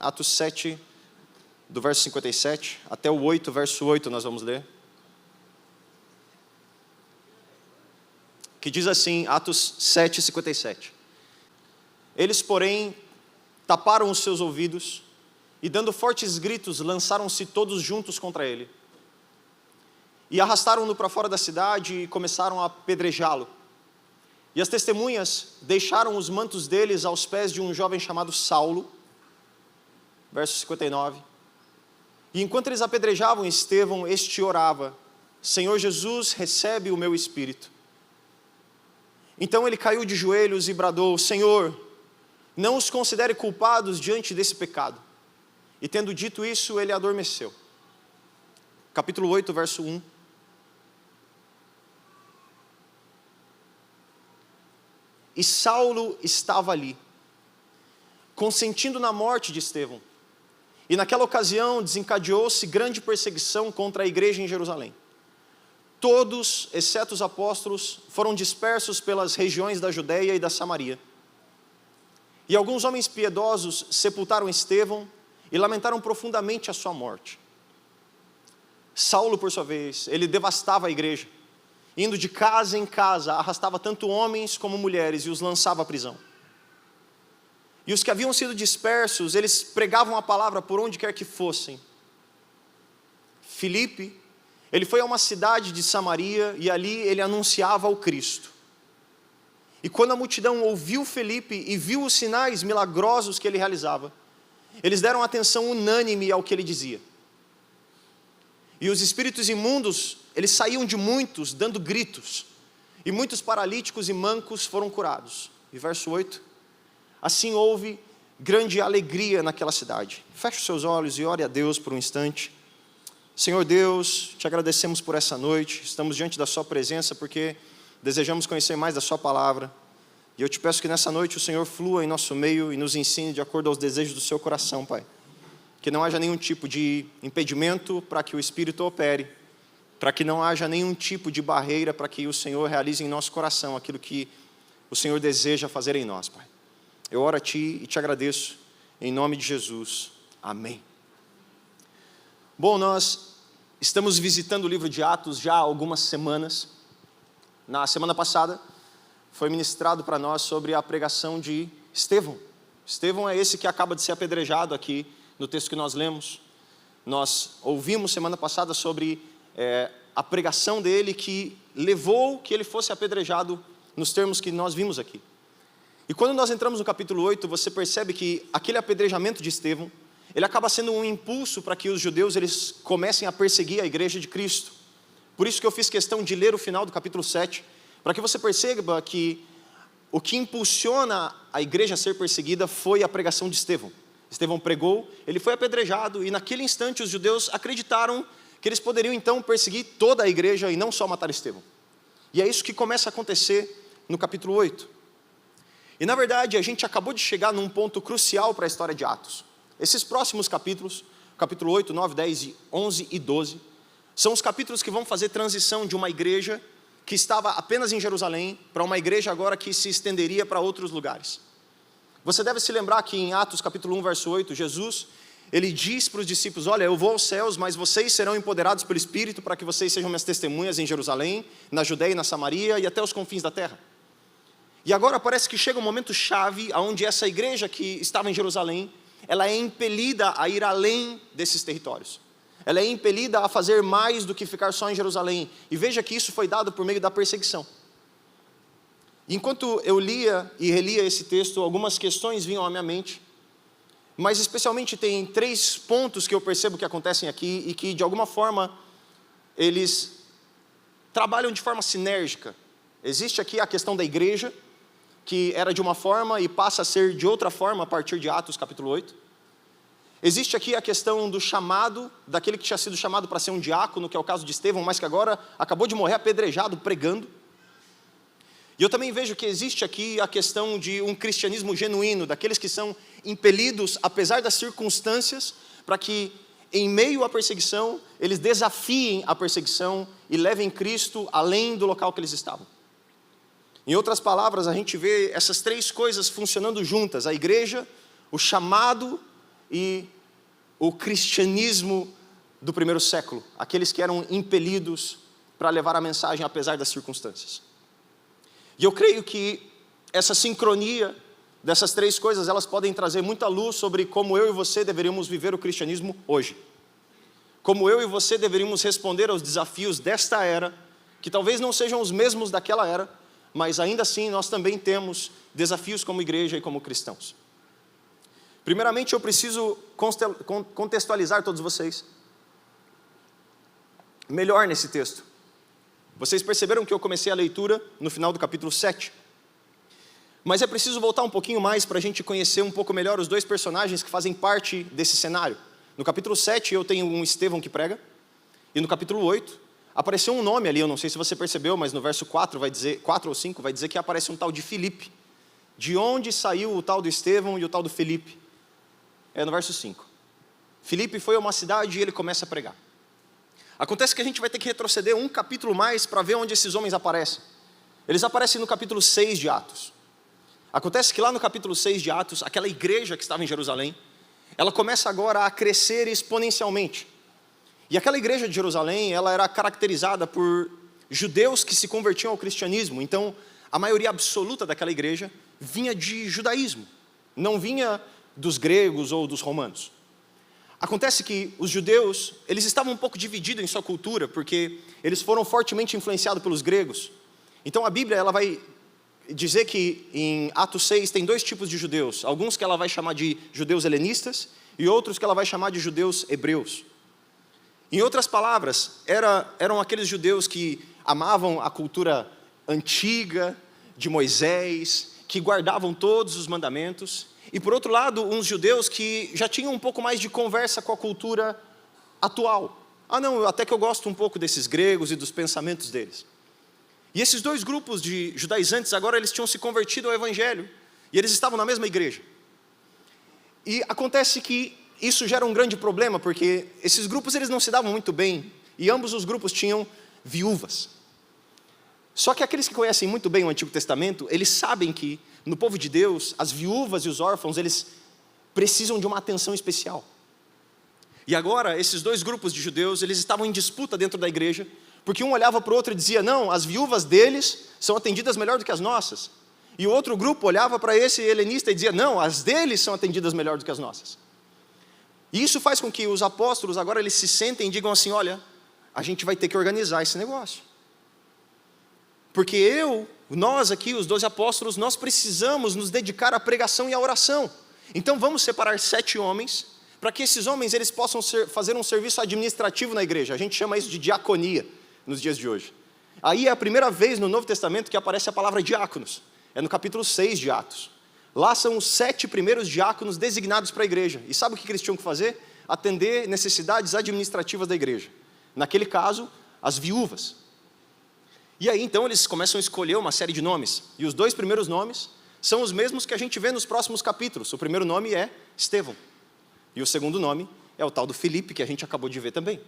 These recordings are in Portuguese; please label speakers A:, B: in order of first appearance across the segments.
A: Atos 7, do verso 57, até o 8, verso 8 nós vamos ler. Que diz assim, Atos 7, 57. Eles, porém, taparam os seus ouvidos e, dando fortes gritos, lançaram-se todos juntos contra ele. E arrastaram-no para fora da cidade e começaram a apedrejá-lo. E as testemunhas deixaram os mantos deles aos pés de um jovem chamado Saulo. Verso 59. E enquanto eles apedrejavam Estevão, este orava: Senhor Jesus, recebe o meu espírito. Então ele caiu de joelhos e bradou: Senhor, não os considere culpados diante desse pecado. E tendo dito isso, ele adormeceu. Capítulo 8, verso 1. E Saulo estava ali, consentindo na morte de Estevão. E naquela ocasião desencadeou-se grande perseguição contra a igreja em Jerusalém. Todos, exceto os apóstolos, foram dispersos pelas regiões da Judeia e da Samaria. E alguns homens piedosos sepultaram Estevão e lamentaram profundamente a sua morte. Saulo, por sua vez, ele devastava a igreja, indo de casa em casa, arrastava tanto homens como mulheres e os lançava à prisão. E os que haviam sido dispersos, eles pregavam a palavra por onde quer que fossem. Filipe, ele foi a uma cidade de Samaria e ali ele anunciava o Cristo. E quando a multidão ouviu Filipe e viu os sinais milagrosos que ele realizava, eles deram atenção unânime ao que ele dizia. E os espíritos imundos, eles saíam de muitos, dando gritos. E muitos paralíticos e mancos foram curados. E verso 8. Assim houve grande alegria naquela cidade. Feche os seus olhos e ore a Deus por um instante. Senhor Deus, te agradecemos por essa noite. Estamos diante da sua presença porque desejamos conhecer mais da sua palavra. E eu te peço que nessa noite o Senhor flua em nosso meio e nos ensine de acordo aos desejos do seu coração, Pai. Que não haja nenhum tipo de impedimento para que o Espírito opere, para que não haja nenhum tipo de barreira para que o Senhor realize em nosso coração aquilo que o Senhor deseja fazer em nós, Pai. Eu oro a Ti e te agradeço, em nome de Jesus. Amém. Bom, nós estamos visitando o livro de Atos já há algumas semanas. Na semana passada, foi ministrado para nós sobre a pregação de Estevão. Estevão é esse que acaba de ser apedrejado aqui no texto que nós lemos. Nós ouvimos semana passada sobre a pregação dele que levou que ele fosse apedrejado nos termos que nós vimos aqui. E quando nós entramos no capítulo 8, você percebe que aquele apedrejamento de Estevão, ele acaba sendo um impulso para que os judeus eles comecem a perseguir a igreja de Cristo. Por isso que eu fiz questão de ler o final do capítulo 7, para que você perceba que o que impulsiona a igreja a ser perseguida foi a pregação de Estevão. Estevão pregou, ele foi apedrejado e naquele instante os judeus acreditaram que eles poderiam então perseguir toda a igreja e não só matar Estevão. E é isso que começa a acontecer no capítulo 8. E na verdade a gente acabou de chegar num ponto crucial para a história de Atos. Esses próximos capítulos, capítulo 8, 9, 10, 11 e 12, são os capítulos que vão fazer transição de uma igreja que estava apenas em Jerusalém para uma igreja agora que se estenderia para outros lugares. Você deve se lembrar que em Atos capítulo 1, verso 8, Jesus, ele diz para os discípulos: olha, eu vou aos céus, mas vocês serão empoderados pelo Espírito para que vocês sejam minhas testemunhas em Jerusalém, na Judeia e na Samaria e até os confins da terra. E agora parece que chega um momento chave onde essa igreja que estava em Jerusalém, ela é impelida a ir além desses territórios. Ela é impelida a fazer mais do que ficar só em Jerusalém. E veja que isso foi dado por meio da perseguição. Enquanto eu lia e relia esse texto, algumas questões vinham à minha mente, mas especialmente tem 3 pontos que eu percebo que acontecem aqui e que de alguma forma eles trabalham de forma sinérgica. Existe aqui a questão da igreja, que era de uma forma e passa a ser de outra forma a partir de Atos capítulo 8. Existe aqui a questão do chamado, daquele que tinha sido chamado para ser um diácono, que é o caso de Estevão, mas que agora acabou de morrer apedrejado, pregando. E eu também vejo que existe aqui a questão de um cristianismo genuíno, daqueles que são impelidos, apesar das circunstâncias, para que em meio à perseguição, eles desafiem a perseguição e levem Cristo além do local que eles estavam. Em outras palavras, a gente vê essas 3 coisas funcionando juntas: a igreja, o chamado e o cristianismo do primeiro século, aqueles que eram impelidos para levar a mensagem apesar das circunstâncias. E eu creio que essa sincronia dessas três coisas, elas podem trazer muita luz sobre como eu e você deveríamos viver o cristianismo hoje. Como eu e você deveríamos responder aos desafios desta era, que talvez não sejam os mesmos daquela era, mas ainda assim nós também temos desafios como igreja e como cristãos. Primeiramente, eu preciso contextualizar todos vocês melhor nesse texto. Vocês perceberam que eu comecei a leitura no final do capítulo 7. Mas é preciso voltar um pouquinho mais para a gente conhecer um pouco melhor os dois personagens que fazem parte desse cenário. No capítulo 7 eu tenho um Estevão que prega, e no capítulo 8 apareceu um nome ali, eu não sei se você percebeu, mas no verso 4 ou 5 vai dizer que aparece um tal de Filipe. De onde saiu o tal do Estevão e o tal do Filipe? É no verso 5. Filipe foi a uma cidade e ele começa a pregar. Acontece que a gente vai ter que retroceder um capítulo mais para ver onde esses homens aparecem. Eles aparecem no capítulo 6 de Atos. Acontece que lá no capítulo 6 de Atos, aquela igreja que estava em Jerusalém, ela começa agora a crescer exponencialmente. E aquela igreja de Jerusalém, ela era caracterizada por judeus que se convertiam ao cristianismo. Então, a maioria absoluta daquela igreja vinha de judaísmo, não vinha dos gregos ou dos romanos. Acontece que os judeus, eles estavam um pouco divididos em sua cultura, porque eles foram fortemente influenciados pelos gregos. Então a Bíblia, ela vai dizer que em Atos 6 tem dois tipos de judeus. Alguns que ela vai chamar de judeus helenistas e outros que ela vai chamar de judeus hebreus. Em outras palavras, eram aqueles judeus que amavam a cultura antiga de Moisés, que guardavam todos os mandamentos. E por outro lado, uns judeus que já tinham um pouco mais de conversa com a cultura atual. Não, até que eu gosto um pouco desses gregos e dos pensamentos deles. E esses dois grupos de judaizantes, agora eles tinham se convertido ao evangelho, e eles estavam na mesma igreja. E acontece que isso gera um grande problema, porque esses grupos eles não se davam muito bem, e ambos os grupos tinham viúvas. Só que aqueles que conhecem muito bem o Antigo Testamento, eles sabem que no povo de Deus, as viúvas e os órfãos, eles precisam de uma atenção especial. E agora, esses dois grupos de judeus, eles estavam em disputa dentro da igreja, porque um olhava para o outro e dizia, não, as viúvas deles são atendidas melhor do que as nossas. E o outro grupo olhava para esse helenista e dizia, não, as deles são atendidas melhor do que as nossas. E isso faz com que os apóstolos agora eles se sentem e digam assim, olha, a gente vai ter que organizar esse negócio. Porque nós aqui, os 12 apóstolos, nós precisamos nos dedicar à pregação e à oração. Então vamos separar 7 homens, para que esses homens eles possam fazer um serviço administrativo na igreja. A gente chama isso de diaconia nos dias de hoje. Aí é a primeira vez no Novo Testamento que aparece a palavra diáconos. É no capítulo 6 de Atos. Lá são os 7 primeiros diáconos designados para a igreja. E sabe o que eles tinham que fazer? Atender necessidades administrativas da igreja. Naquele caso, as viúvas. E aí então eles começam a escolher uma série de nomes. E os 2 primeiros nomes são os mesmos que a gente vê nos próximos capítulos. O primeiro nome é Estevão. E o segundo nome é o tal do Filipe, que a gente acabou de ver também.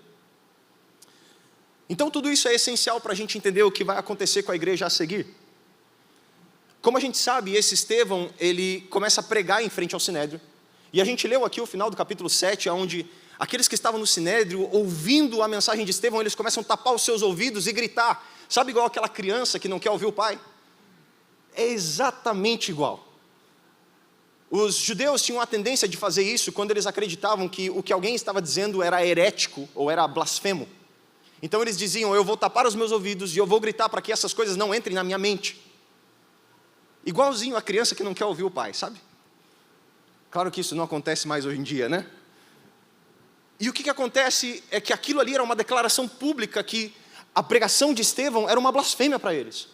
A: Então tudo isso é essencial para a gente entender o que vai acontecer com a igreja a seguir. Como a gente sabe, esse Estevão, ele começa a pregar em frente ao Sinédrio. E a gente leu aqui o final do capítulo 7, onde aqueles que estavam no Sinédrio, ouvindo a mensagem de Estevão, eles começam a tapar os seus ouvidos e gritar. Sabe igual aquela criança que não quer ouvir o pai? É exatamente igual. Os judeus tinham a tendência de fazer isso quando eles acreditavam que o que alguém estava dizendo era herético ou era blasfemo. Então eles diziam, eu vou tapar os meus ouvidos e eu vou gritar para que essas coisas não entrem na minha mente. Igualzinho a criança que não quer ouvir o pai, sabe? Claro que isso não acontece mais hoje em dia, né? E o que acontece é que aquilo ali era uma declaração pública que a pregação de Estevão era uma blasfêmia para eles.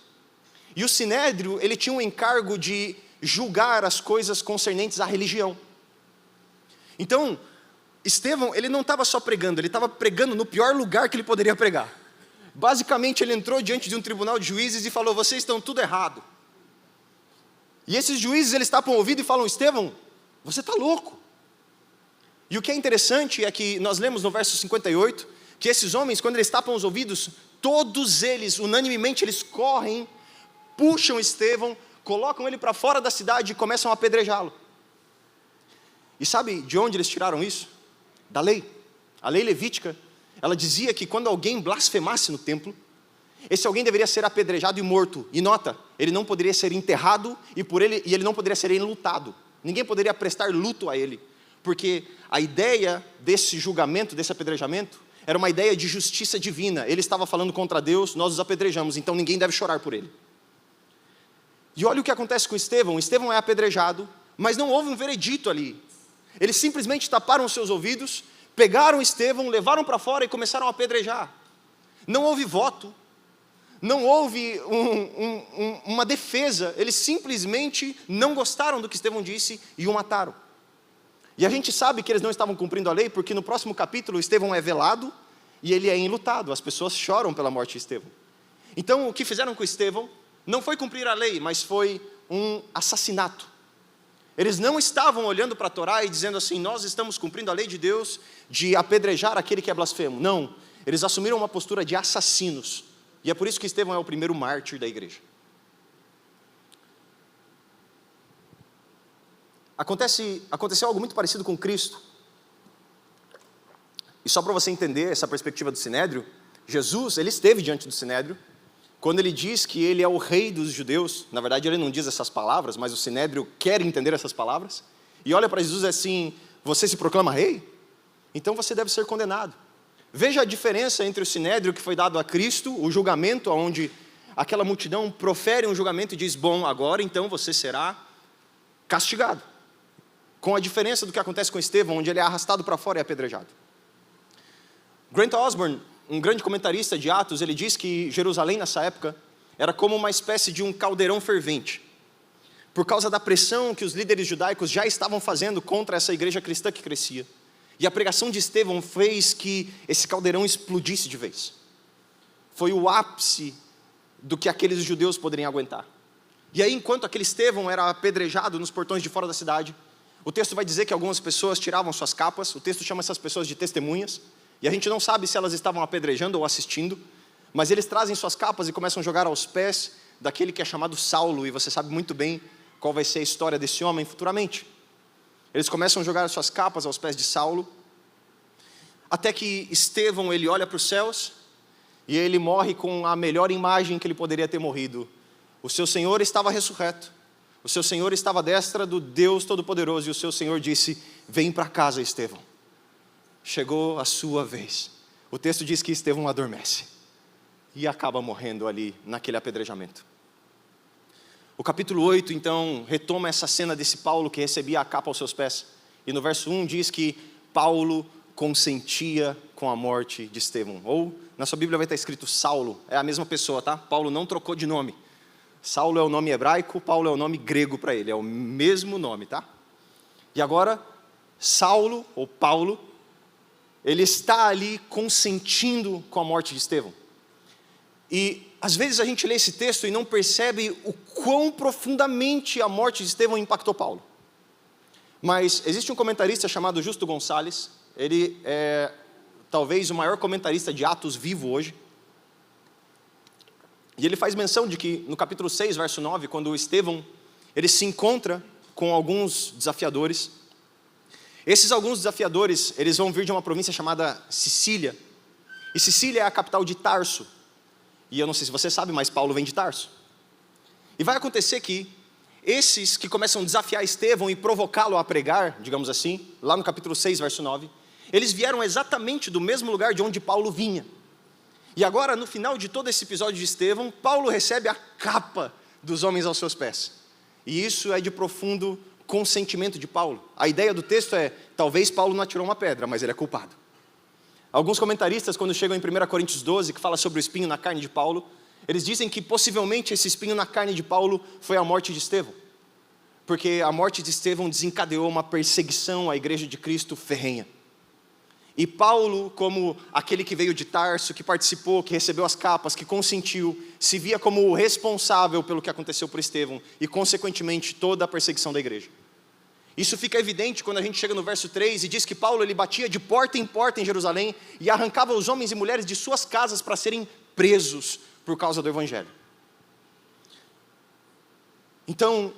A: E o Sinédrio, ele tinha um encargo de julgar as coisas concernentes à religião. Então, Estevão, ele não estava só pregando, ele estava pregando no pior lugar que ele poderia pregar. Basicamente, ele entrou diante de um tribunal de juízes e falou, vocês estão tudo errado. E esses juízes, eles tapam o ouvido e falam, Estevão, você está louco. E o que é interessante é que nós lemos no verso 58, que esses homens, quando eles tapam os ouvidos, todos eles, unanimemente, eles correm, puxam Estevão, colocam ele para fora da cidade e começam a apedrejá-lo. E sabe de onde eles tiraram isso? Da lei. A lei levítica, ela dizia que quando alguém blasfemasse no templo, esse alguém deveria ser apedrejado e morto. E nota, ele não poderia ser enterrado e ele não poderia ser enlutado. Ninguém poderia prestar luto a ele. Porque a ideia desse julgamento, desse apedrejamento, era uma ideia de justiça divina. Ele estava falando contra Deus, nós os apedrejamos, então ninguém deve chorar por ele. E olha o que acontece com Estevão. Estevão é apedrejado, mas não houve um veredito ali. Eles simplesmente taparam os seus ouvidos, pegaram Estevão, levaram para fora e começaram a apedrejar. Não houve voto, não houve uma defesa, eles simplesmente não gostaram do que Estevão disse e o mataram. E a gente sabe que eles não estavam cumprindo a lei, porque no próximo capítulo Estevão é velado e ele é enlutado, as pessoas choram pela morte de Estevão. Então o que fizeram com Estevão não foi cumprir a lei, mas foi um assassinato. Eles não estavam olhando para a Torá e dizendo assim, nós estamos cumprindo a lei de Deus de apedrejar aquele que é blasfemo. Não, eles assumiram uma postura de assassinos. E é por isso que Estevão é o primeiro mártir da igreja. Aconteceu algo muito parecido com Cristo. E só para você entender essa perspectiva do Sinédrio, Jesus, ele esteve diante do Sinédrio, quando ele diz que ele é o rei dos judeus. Na verdade ele não diz essas palavras, mas o Sinédrio quer entender essas palavras, e olha para Jesus assim, você se proclama rei? Então você deve ser condenado. Veja a diferença entre o Sinédrio que foi dado a Cristo, o julgamento onde aquela multidão profere um julgamento e diz, bom, agora então você será castigado. Com a diferença do que acontece com Estevão, onde ele é arrastado para fora e apedrejado. Grant Osborne, um grande comentarista de Atos, ele diz que Jerusalém nessa época era como uma espécie de um caldeirão fervente. Por causa da pressão que os líderes judaicos já estavam fazendo contra essa igreja cristã que crescia. E a pregação de Estevão fez que esse caldeirão explodisse de vez. Foi o ápice do que aqueles judeus poderiam aguentar. E aí, enquanto aquele Estevão era apedrejado nos portões de fora da cidade, o texto vai dizer que algumas pessoas tiravam suas capas, o texto chama essas pessoas de testemunhas, e a gente não sabe se elas estavam apedrejando ou assistindo, mas eles trazem suas capas e começam a jogar aos pés daquele que é chamado Saulo, e você sabe muito bem qual vai ser a história desse homem futuramente. Eles começam a jogar suas capas aos pés de Saulo, até que Estevão, ele olha para os céus, e ele morre com a melhor imagem que ele poderia ter morrido. O seu Senhor estava ressurreto, o seu Senhor estava à destra do Deus Todo-Poderoso, e o seu Senhor disse, vem para casa, Estevão. Chegou a sua vez. O texto diz que Estevão adormece, e acaba morrendo ali, naquele apedrejamento. O capítulo 8, então, retoma essa cena desse Paulo que recebia a capa aos seus pés. E no verso 1 diz que Paulo consentia com a morte de Estevão. Ou, na sua Bíblia vai estar escrito Saulo, é a mesma pessoa, tá? Paulo não trocou de nome. Saulo é o nome hebraico, Paulo é o nome grego para ele, é o mesmo nome, tá? E agora, Saulo, ou Paulo, ele está ali consentindo com a morte de Estevão. E às vezes a gente lê esse texto e não percebe o quão profundamente a morte de Estevão impactou Paulo. Mas existe um comentarista chamado Justo Gonçalves, ele é talvez o maior comentarista de Atos vivo hoje. E ele faz menção de que no capítulo 6, verso 9, quando Estevão ele se encontra com alguns desafiadores. Esses alguns desafiadores, eles vão vir de uma província chamada Sicília. E Sicília é a capital de Tarso. E eu não sei se você sabe, mas Paulo vem de Tarso. E vai acontecer que esses que começam a desafiar Estevão e provocá-lo a pregar, digamos assim, lá no capítulo 6, verso 9, eles vieram exatamente do mesmo lugar de onde Paulo vinha. E agora, no final de todo esse episódio de Estevão, Paulo recebe a capa dos homens aos seus pés. E isso é de profundo consentimento de Paulo. A ideia do texto é, talvez Paulo não atirou uma pedra, mas ele é culpado. Alguns comentaristas, quando chegam em 1 Coríntios 12, que fala sobre o espinho na carne de Paulo, eles dizem que possivelmente esse espinho na carne de Paulo foi a morte de Estevão. Porque a morte de Estevão desencadeou uma perseguição à igreja de Cristo ferrenha. E Paulo, como aquele que veio de Tarso, que participou, que recebeu as capas, que consentiu, se via como o responsável pelo que aconteceu por Estevão e, consequentemente, toda a perseguição da igreja. Isso fica evidente quando a gente chega no verso 3 e diz que Paulo ele batia de porta em Jerusalém e arrancava os homens e mulheres de suas casas para serem presos por causa do Evangelho. Então,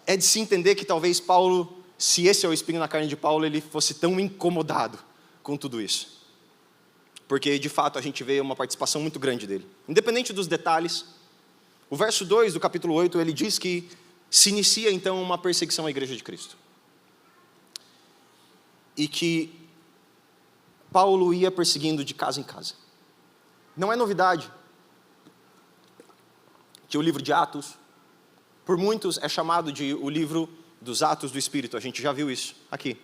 A: é de se entender que talvez Paulo se esse é o espinho na carne de Paulo, ele fosse tão incomodado com tudo isso. Porque, de fato, a gente vê uma participação muito grande dele. Independente dos detalhes, o verso 2 do capítulo 8, ele diz que se inicia, então, uma perseguição à igreja de Cristo. E que Paulo ia perseguindo de casa em casa. Não é novidade que o livro de Atos, por muitos, é chamado de o livro dos Atos do Espírito. A gente já viu isso aqui.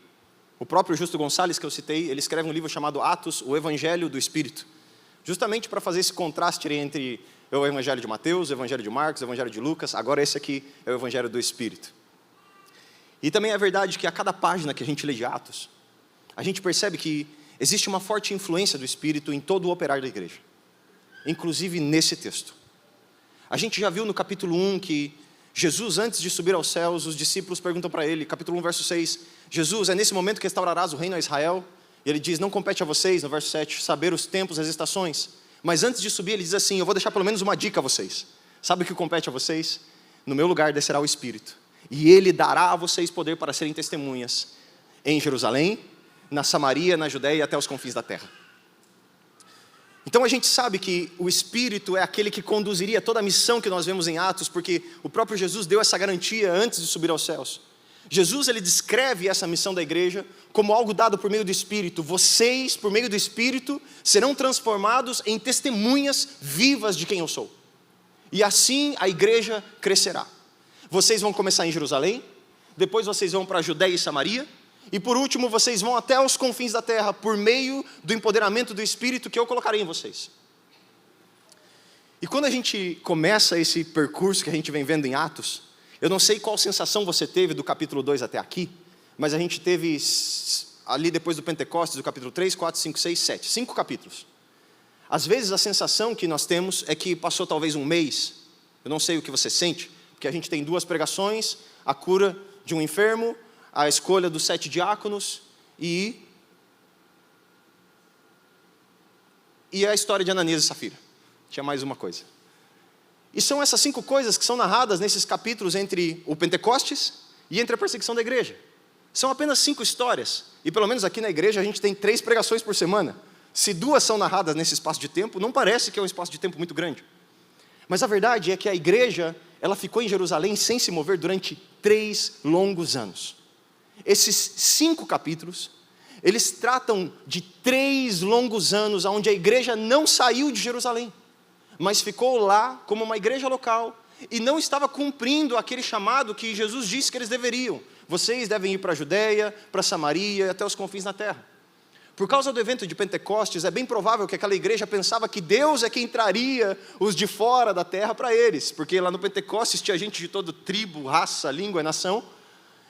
A: O próprio Justo Gonçalves, que eu citei, ele escreve um livro chamado Atos, o Evangelho do Espírito. Justamente para fazer esse contraste entre o Evangelho de Mateus, o Evangelho de Marcos, o Evangelho de Lucas. Agora esse aqui é o Evangelho do Espírito. E também é verdade que a cada página que a gente lê de Atos, a gente percebe que existe uma forte influência do Espírito em todo o operar da igreja. Inclusive nesse texto. A gente já viu no capítulo 1 que Jesus, antes de subir aos céus, os discípulos perguntam para ele, capítulo 1, verso 6, Jesus, é nesse momento que restaurarás o reino a Israel? E ele diz, não compete a vocês, no verso 7, saber os tempos, as estações. Mas antes de subir, ele diz assim, eu vou deixar pelo menos uma dica a vocês. Sabe o que compete a vocês? No meu lugar descerá o Espírito. E ele dará a vocês poder para serem testemunhas em Jerusalém, na Samaria, na Judeia e até os confins da terra. Então a gente sabe que o Espírito é aquele que conduziria toda a missão que nós vemos em Atos, porque o próprio Jesus deu essa garantia antes de subir aos céus. Jesus, ele descreve essa missão da igreja como algo dado por meio do Espírito. Vocês, por meio do Espírito, serão transformados em testemunhas vivas de quem eu sou. E assim a igreja crescerá. Vocês vão começar em Jerusalém, depois vocês vão para a Judeia e Samaria, e por último vocês vão até os confins da terra, por meio do empoderamento do Espírito que eu colocarei em vocês. E quando a gente começa esse percurso que a gente vem vendo em Atos, eu não sei qual sensação você teve do capítulo 2 até aqui, mas a gente teve ali depois do Pentecostes, do capítulo 3, 4, 5, 6, 7, 5 capítulos. Às vezes a sensação que nós temos é que passou talvez um mês, eu não sei o que você sente, porque a gente tem 2 pregações, a cura de um enfermo, a escolha dos 7 diáconos e a história de Ananias e Safira. Tinha mais uma coisa. E são essas 5 coisas que são narradas nesses capítulos entre o Pentecostes e entre a perseguição da igreja. São apenas 5 histórias. E pelo menos aqui na igreja a gente tem 3 pregações por semana. Se 2 são narradas nesse espaço de tempo, não parece que é um espaço de tempo muito grande. Mas a verdade é que a igreja, ela ficou em Jerusalém sem se mover durante 3 longos anos. Esses 5 capítulos, eles tratam de 3 longos anos onde a igreja não saiu de Jerusalém, mas ficou lá como uma igreja local e não estava cumprindo aquele chamado que Jesus disse que eles deveriam. Vocês devem ir para a Judeia, para Samaria e até os confins da terra. Por causa do evento de Pentecostes, é bem provável que aquela igreja pensava que Deus é quem traria os de fora da terra para eles, porque lá no Pentecostes tinha gente de todo tribo, raça, língua e nação.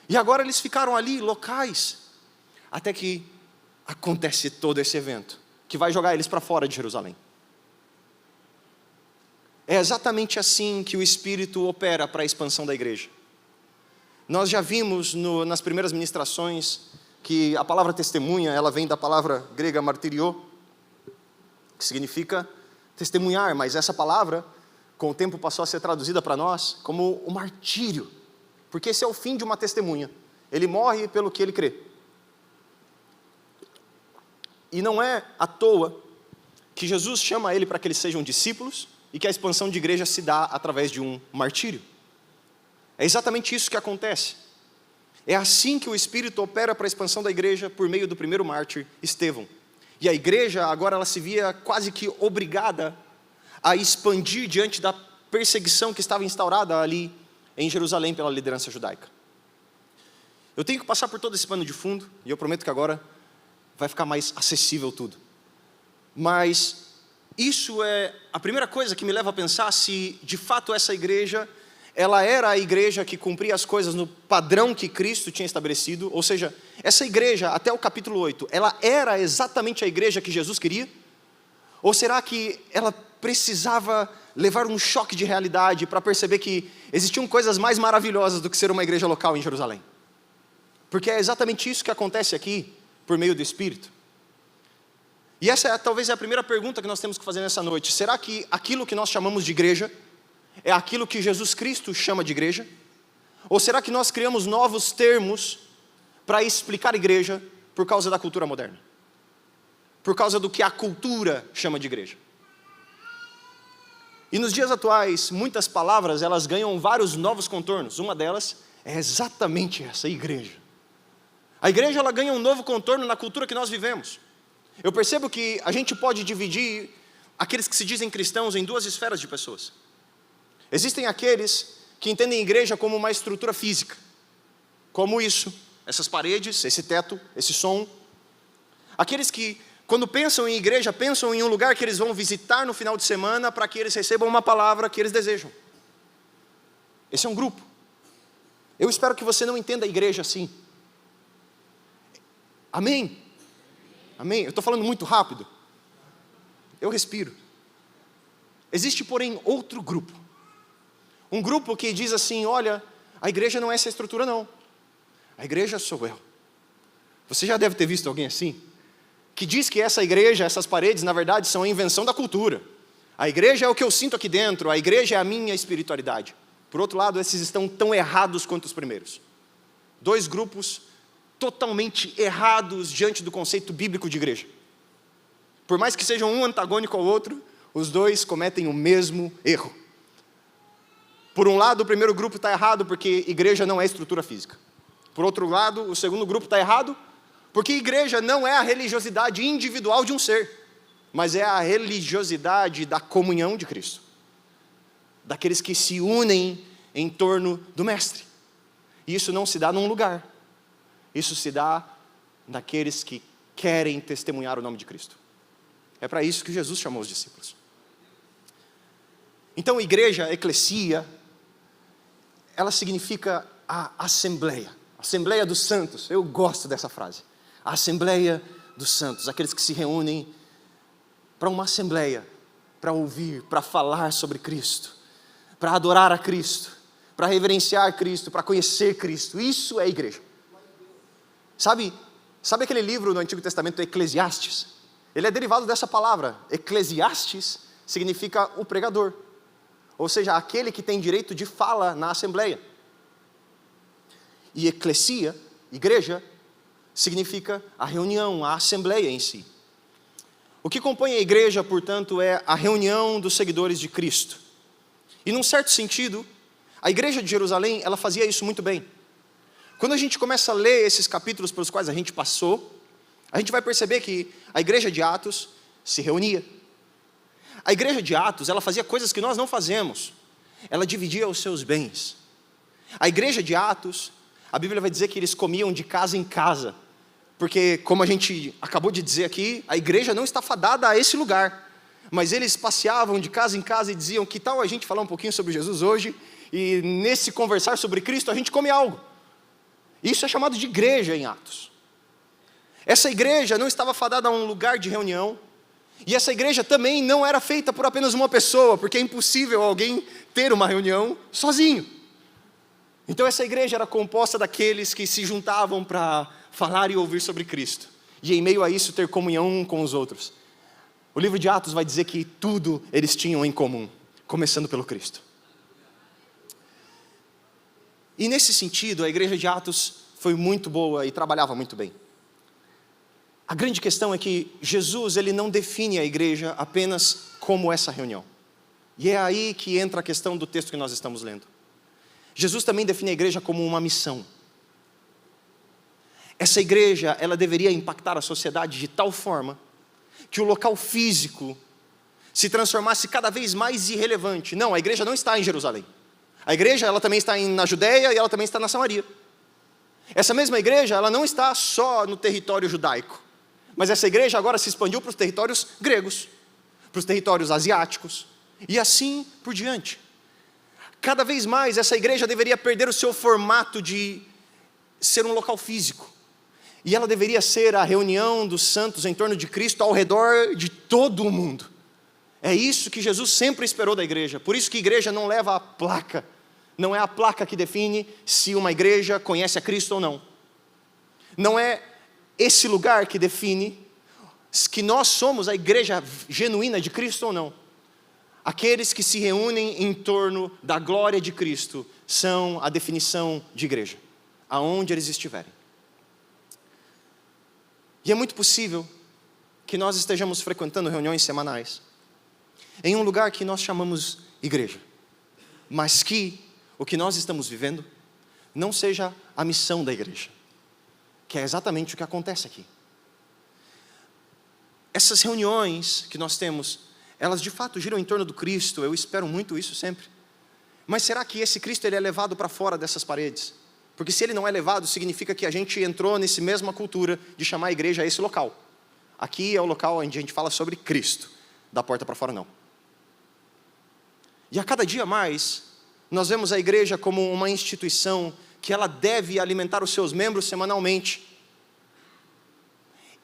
A: E agora eles ficaram ali, locais, até que acontece todo esse evento, que vai jogar eles para fora de Jerusalém. É exatamente assim que o Espírito opera para a expansão da igreja. Nós já vimos nas primeiras ministrações que a palavra testemunha, ela vem da palavra grega martyrio, que significa testemunhar, mas essa palavra, com o tempo passou a ser traduzida para nós como o martírio. Porque esse é o fim de uma testemunha. Ele morre pelo que ele crê. E não é à toa que Jesus chama ele para que eles sejam discípulos e que a expansão de igreja se dá através de um martírio. É exatamente isso que acontece. É assim que o Espírito opera para a expansão da igreja por meio do primeiro mártir, Estevão. E a igreja agora ela se via quase que obrigada a expandir diante da perseguição que estava instaurada ali em Jerusalém pela liderança judaica. Eu tenho que passar por todo esse pano de fundo, e eu prometo que agora vai ficar mais acessível tudo. Mas isso é a primeira coisa que me leva a pensar se de fato essa igreja, ela era a igreja que cumpria as coisas no padrão que Cristo tinha estabelecido, ou seja, essa igreja até o capítulo 8, ela era exatamente a igreja que Jesus queria? Ou será que ela precisava levar um choque de realidade para perceber que existiam coisas mais maravilhosas do que ser uma igreja local em Jerusalém? Porque é exatamente isso que acontece aqui, por meio do Espírito. E essa talvez é a primeira pergunta que nós temos que fazer nessa noite. Será que aquilo que nós chamamos de igreja é aquilo que Jesus Cristo chama de igreja? Ou será que nós criamos novos termos para explicar a igreja por causa da cultura moderna. Por causa do que a cultura chama de igreja. E nos dias atuais, muitas palavras, elas ganham vários novos contornos. Uma delas é exatamente essa, igreja. A igreja, ela ganha um novo contorno na cultura que nós vivemos. Eu percebo que a gente pode dividir aqueles que se dizem cristãos em duas esferas de pessoas. Existem aqueles que entendem a igreja como uma estrutura física. Como isso, essas paredes, esse teto, esse som. Aqueles que, quando pensam em igreja, pensam em um lugar que eles vão visitar no final de semana para que eles recebam uma palavra que eles desejam. Esse é um grupo. Eu espero que você não entenda a igreja assim. Amém? Amém? Eu estou falando muito rápido. Eu respiro. Existe, porém, outro grupo. Um grupo que diz assim, olha, a igreja não é essa estrutura não. A igreja sou eu. Você já deve ter visto alguém assim? Que diz que essa igreja, essas paredes, na verdade, são a invenção da cultura. A igreja é o que eu sinto aqui dentro, a igreja é a minha espiritualidade. Por outro lado, esses estão tão errados quanto os primeiros. Dois grupos totalmente errados diante do conceito bíblico de igreja. Por mais que sejam um antagônico ao outro, os dois cometem o mesmo erro. Por um lado, o primeiro grupo está errado porque igreja não é estrutura física. Por outro lado, o segundo grupo está errado porque igreja não é a religiosidade individual de um ser, mas é a religiosidade da comunhão de Cristo. Daqueles que se unem em torno do Mestre. E isso não se dá num lugar. Isso se dá naqueles que querem testemunhar o nome de Cristo. É para isso que Jesus chamou os discípulos. Então, igreja, eclesia, ela significa a assembleia. Assembleia dos santos. Eu gosto dessa frase. A assembleia dos santos. Aqueles que se reúnem para uma assembleia. Para ouvir, para falar sobre Cristo. Para adorar a Cristo. Para reverenciar Cristo. Para conhecer Cristo. Isso é igreja. Sabe aquele livro no Antigo Testamento, Eclesiastes? Ele é derivado dessa palavra. Eclesiastes significa o pregador. Ou seja, aquele que tem direito de fala na assembleia. E eclesia, igreja, significa a reunião, a assembleia em si. O que compõe a igreja, portanto, é a reunião dos seguidores de Cristo. E num certo sentido, a igreja de Jerusalém, ela fazia isso muito bem. Quando a gente começa a ler esses capítulos pelos quais a gente passou, a gente vai perceber que a igreja de Atos se reunia. A igreja de Atos, ela fazia coisas que nós não fazemos. Ela dividia os seus bens. A igreja de Atos, a Bíblia vai dizer que eles comiam de casa em casa. Porque, como a gente acabou de dizer aqui, a igreja não está fadada a esse lugar. Mas eles passeavam de casa em casa e diziam, que tal a gente falar um pouquinho sobre Jesus hoje? E nesse conversar sobre Cristo, a gente come algo. Isso é chamado de igreja em Atos. Essa igreja não estava fadada a um lugar de reunião. E essa igreja também não era feita por apenas uma pessoa, porque é impossível alguém ter uma reunião sozinho. Então essa igreja era composta daqueles que se juntavam para falar e ouvir sobre Cristo. E em meio a isso ter comunhão um com os outros. O livro de Atos vai dizer que tudo eles tinham em comum, começando pelo Cristo. E nesse sentido, a igreja de Atos foi muito boa e trabalhava muito bem. A grande questão é que Jesus, ele não define a igreja apenas como essa reunião. E é aí que entra a questão do texto que nós estamos lendo. Jesus também define a igreja como uma missão. Essa igreja, ela deveria impactar a sociedade de tal forma que o local físico se transformasse cada vez mais irrelevante. Não, a igreja não está em Jerusalém. A igreja, ela também está na Judeia e ela também está na Samaria. Essa mesma igreja, ela não está só no território judaico. Mas essa igreja agora se expandiu para os territórios gregos, para os territórios asiáticos, e assim por diante. Cada vez mais essa igreja deveria perder o seu formato de ser um local físico. E ela deveria ser a reunião dos santos em torno de Cristo ao redor de todo o mundo. É isso que Jesus sempre esperou da igreja. Por isso que a igreja não leva a placa. Não é a placa que define se uma igreja conhece a Cristo ou não. Não é esse lugar que define que nós somos a igreja genuína de Cristo ou não. Aqueles que se reúnem em torno da glória de Cristo são a definição de igreja, aonde eles estiverem. E é muito possível que nós estejamos frequentando reuniões semanais em um lugar que nós chamamos igreja, mas que o que nós estamos vivendo não seja a missão da igreja, que é exatamente o que acontece aqui. Essas reuniões que nós temos, elas de fato giram em torno do Cristo, eu espero muito isso sempre. Mas será que esse Cristo ele é levado para fora dessas paredes? Porque se ele não é levado, significa que a gente entrou nessa mesma cultura de chamar a igreja a esse local. Aqui é o local onde a gente fala sobre Cristo, da porta para fora não. E a cada dia mais, nós vemos a igreja como uma instituição que ela deve alimentar os seus membros semanalmente.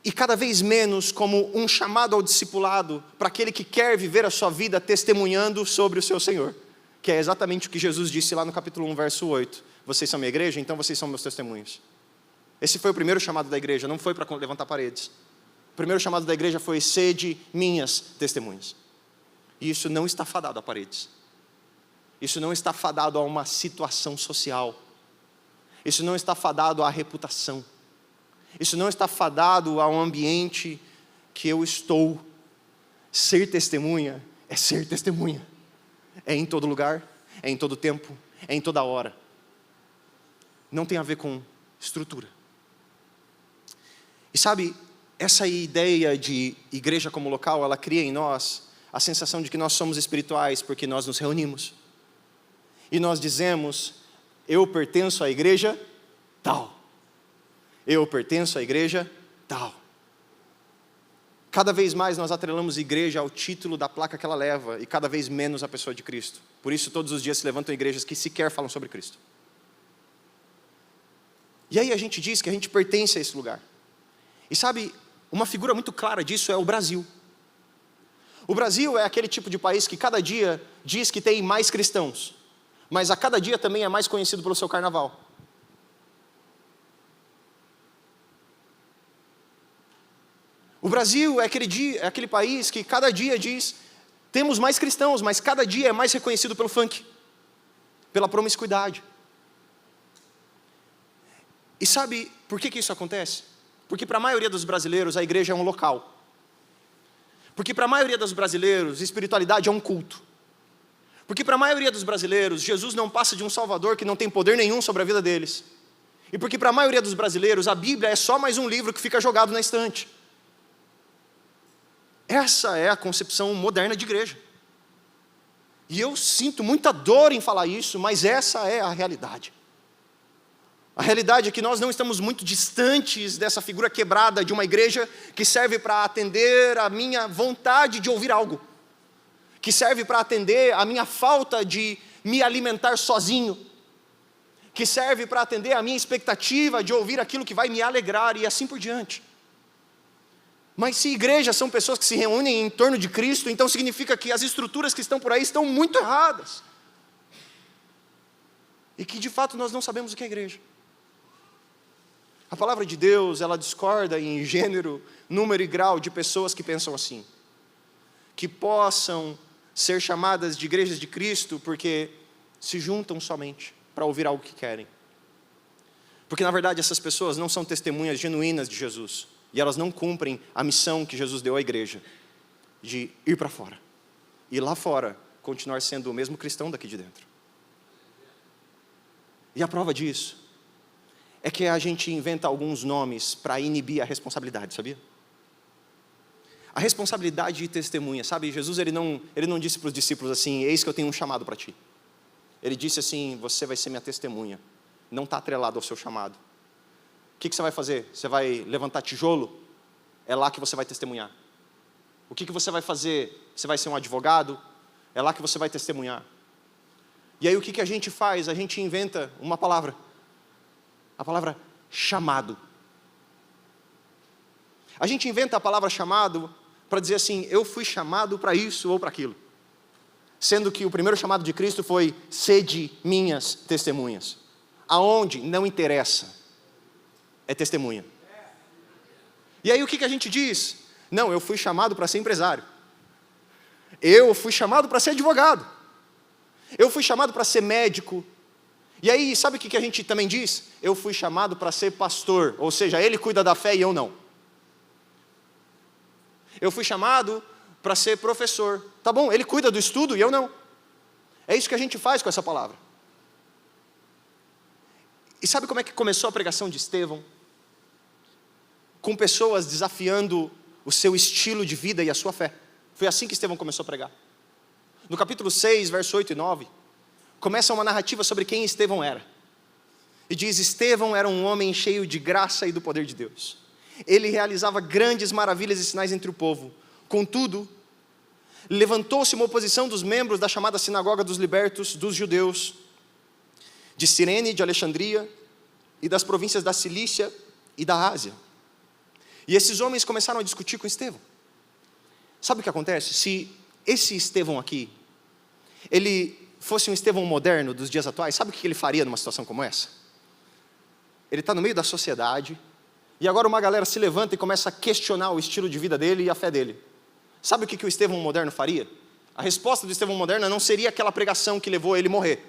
A: E cada vez menos como um chamado ao discipulado para aquele que quer viver a sua vida testemunhando sobre o seu Senhor. Que é exatamente o que Jesus disse lá no capítulo 1, verso 8. Vocês são minha igreja, então vocês são meus testemunhos. Esse foi o primeiro chamado da igreja, não foi para levantar paredes. O primeiro chamado da igreja foi: sede minhas testemunhas. E isso não está fadado a paredes. Isso não está fadado a uma situação social. Isso não está fadado à reputação. Isso não está fadado a um ambiente que eu estou. Ser testemunha é ser testemunha. É em todo lugar, é em todo tempo, é em toda hora. Não tem a ver com estrutura. E sabe, essa ideia de igreja como local, ela cria em nós a sensação de que nós somos espirituais porque nós nos reunimos. E nós dizemos: eu pertenço à igreja tal. Eu pertenço à igreja tal. Cada vez mais nós atrelamos igreja ao título da placa que ela leva e cada vez menos a pessoa de Cristo. Por isso todos os dias se levantam igrejas que sequer falam sobre Cristo. E aí a gente diz que a gente pertence a esse lugar. E sabe, uma figura muito clara disso é o Brasil. O Brasil é aquele tipo de país que cada dia diz que tem mais cristãos, mas a cada dia também é mais conhecido pelo seu carnaval. O Brasil é aquele país que cada dia diz: temos mais cristãos, mas cada dia é mais reconhecido pelo funk, pela promiscuidade. E sabe por que isso acontece? Porque para a maioria dos brasileiros a igreja é um local. Porque para a maioria dos brasileiros espiritualidade é um culto. Porque para a maioria dos brasileiros Jesus não passa de um salvador que não tem poder nenhum sobre a vida deles. E porque para a maioria dos brasileiros a Bíblia é só mais um livro que fica jogado na estante. Essa é a concepção moderna de igreja. E eu sinto muita dor em falar isso, mas essa é a realidade. A realidade é que nós não estamos muito distantes dessa figura quebrada de uma igreja que serve para atender a minha vontade de ouvir algo, que serve para atender a minha falta de me alimentar sozinho, que serve para atender a minha expectativa de ouvir aquilo que vai me alegrar e assim por diante. Mas se igrejas são pessoas que se reúnem em torno de Cristo, então significa que as estruturas que estão por aí estão muito erradas. E que de fato nós não sabemos o que é igreja. A palavra de Deus, ela discorda em gênero, número e grau de pessoas que pensam assim. Que possam ser chamadas de igrejas de Cristo porque se juntam somente para ouvir algo que querem. Porque na verdade essas pessoas não são testemunhas genuínas de Jesus. E elas não cumprem a missão que Jesus deu à igreja, de ir para fora. E lá fora, continuar sendo o mesmo cristão daqui de dentro. E a prova disso é que a gente inventa alguns nomes para inibir a responsabilidade, sabia? A responsabilidade de testemunha, sabe? Jesus ele não disse para os discípulos assim: eis que eu tenho um chamado para ti. Ele disse assim: você vai ser minha testemunha. Não está atrelado ao seu chamado. O que você vai fazer? Você vai levantar tijolo? É lá que você vai testemunhar. O que você vai fazer? Você vai ser um advogado? É lá que você vai testemunhar. E aí o que a gente faz? A gente inventa uma palavra. A palavra chamado. A gente inventa a palavra chamado para dizer assim: eu fui chamado para isso ou para aquilo. Sendo que o primeiro chamado de Cristo foi: sede minhas testemunhas. Aonde? Não interessa. É testemunha. E aí o que a gente diz? Não, eu fui chamado para ser empresário. Eu fui chamado para ser advogado. Eu fui chamado para ser médico. E aí, sabe o que a gente também diz? Eu fui chamado para ser pastor. Ou seja, ele cuida da fé e eu não. Eu fui chamado para ser professor. Tá bom, ele cuida do estudo e eu não. É isso que a gente faz com essa palavra. E sabe como é que começou a pregação de Estevão? Com pessoas desafiando o seu estilo de vida e a sua fé. Foi assim que Estevão começou a pregar. No capítulo 6, verso 8 e 9, começa uma narrativa sobre quem Estevão era. E diz: Estevão era um homem cheio de graça e do poder de Deus. Ele realizava grandes maravilhas e sinais entre o povo. Contudo, levantou-se uma oposição dos membros da chamada Sinagoga dos Libertos, dos judeus, de Cirene, de Alexandria e das províncias da Cilícia e da Ásia. E esses homens começaram a discutir com Estevão. Sabe o que acontece? Se esse Estevão aqui, ele fosse um Estevão moderno dos dias atuais, sabe o que ele faria numa situação como essa? Ele está no meio da sociedade, e agora uma galera se levanta e começa a questionar o estilo de vida dele e a fé dele. Sabe o que o Estevão moderno faria? A resposta do Estevão moderno não seria aquela pregação que levou ele a morrer.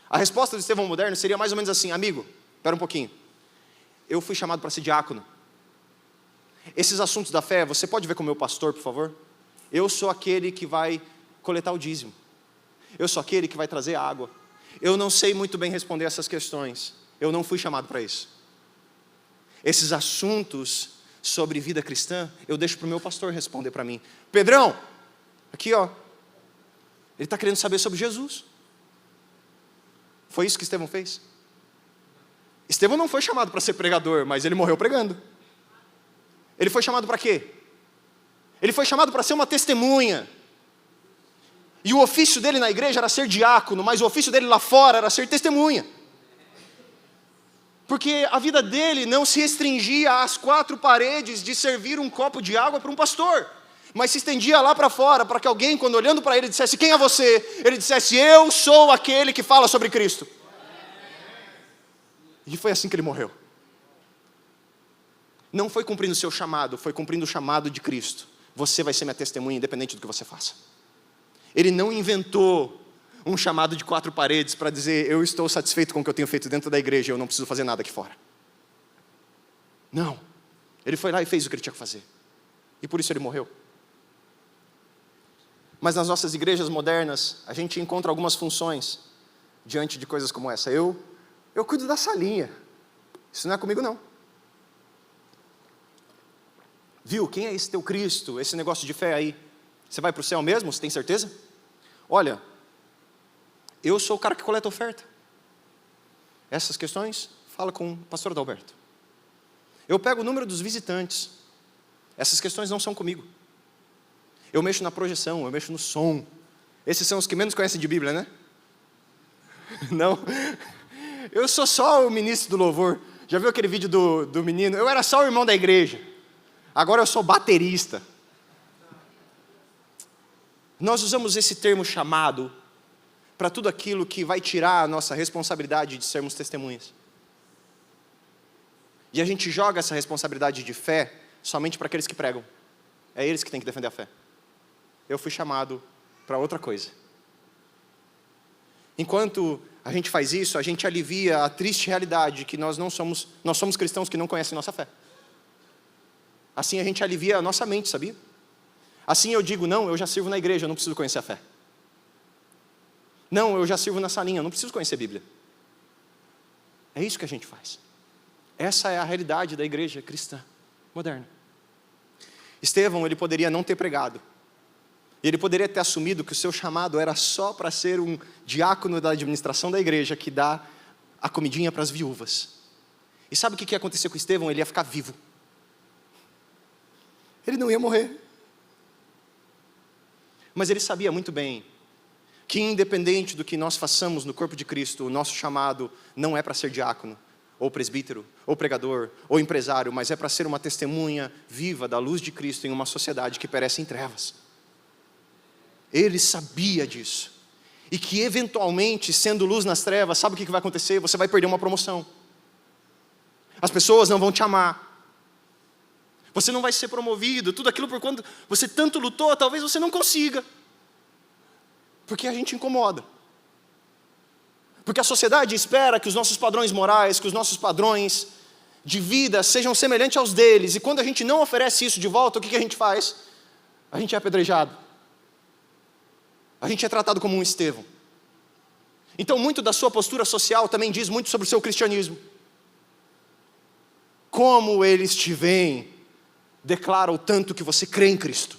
A: A resposta do Estevão moderno seria mais ou menos assim: amigo, espera um pouquinho, eu fui chamado para ser diácono. Esses assuntos da fé, você pode ver com o meu pastor, por favor? Eu sou aquele que vai coletar o dízimo. Eu sou aquele que vai trazer água. Eu não sei muito bem responder essas questões. Eu não fui chamado para isso. Esses assuntos sobre vida cristã, eu deixo para o meu pastor responder para mim. Pedrão, aqui ó, ele está querendo saber sobre Jesus. Foi isso que Estevão fez. Estevão não foi chamado para ser pregador, mas ele morreu pregando. Ele foi chamado para quê? Ele foi chamado para ser uma testemunha. E o ofício dele na igreja era ser diácono, mas o ofício dele lá fora era ser testemunha. Porque a vida dele não se restringia às 4 paredes de servir um copo de água para um pastor, mas se estendia lá para fora, para que alguém, quando olhando para ele, dissesse: quem é você? Ele dissesse: eu sou aquele que fala sobre Cristo. E foi assim que ele morreu. Não foi cumprindo o seu chamado, foi cumprindo o chamado de Cristo. Você vai ser minha testemunha, independente do que você faça. Ele não inventou um chamado de 4 paredes para dizer: eu estou satisfeito com o que eu tenho feito dentro da igreja, eu não preciso fazer nada aqui fora. Não. Ele foi lá e fez o que ele tinha que fazer. E por isso ele morreu. Mas nas nossas igrejas modernas, a gente encontra algumas funções diante de coisas como essa. Eu cuido da salinha. Isso não é comigo não. Viu, quem é esse teu Cristo, esse negócio de fé aí? Você vai para o céu mesmo, você tem certeza? Olha, eu sou o cara que coleta oferta. Essas questões, fala com o pastor Adalberto. Eu pego o número dos visitantes. Essas questões não são comigo. Eu mexo na projeção, eu mexo no som. Esses são os que menos conhecem de Bíblia, né? Não. Eu sou só o ministro do louvor. Já viu aquele vídeo do menino? Eu era só o irmão da igreja. Agora eu sou baterista. Nós usamos esse termo chamado para tudo aquilo que vai tirar a nossa responsabilidade de sermos testemunhas. E a gente joga essa responsabilidade de fé somente para aqueles que pregam. É eles que têm que defender a fé. Eu fui chamado para outra coisa. Enquanto a gente faz isso, a gente alivia a triste realidade que nós somos cristãos que não conhecem nossa fé. Assim a gente alivia a nossa mente, sabia? Assim eu digo: não, eu já sirvo na igreja, eu não preciso conhecer a fé. Não, eu já sirvo na salinha, eu não preciso conhecer a Bíblia. É isso que a gente faz. Essa é a realidade da igreja cristã moderna. Estevão, ele poderia não ter pregado. Ele poderia ter assumido que o seu chamado era só para ser um diácono da administração da igreja que dá a comidinha para as viúvas. E sabe o que ia acontecer com Estevão? Ele ia ficar vivo. Ele não ia morrer. Mas ele sabia muito bem que, independente do que nós façamos no corpo de Cristo, o nosso chamado não é para ser diácono, ou presbítero, ou pregador, ou empresário, mas é para ser uma testemunha viva da luz de Cristo em uma sociedade que perece em trevas. Ele sabia disso. E que eventualmente, sendo luz nas trevas, sabe o que vai acontecer? Você vai perder uma promoção. As pessoas não vão te amar. Você não vai ser promovido. Tudo aquilo por quando você tanto lutou, talvez você não consiga. Porque a gente incomoda. Porque a sociedade espera que os nossos padrões morais, que os nossos padrões de vida sejam semelhantes aos deles. E quando a gente não oferece isso de volta, o que a gente faz? A gente é apedrejado. A gente é tratado como um Estevão. Então, muito da sua postura social também diz muito sobre o seu cristianismo. Como eles te veem, declara o tanto que você crê em Cristo.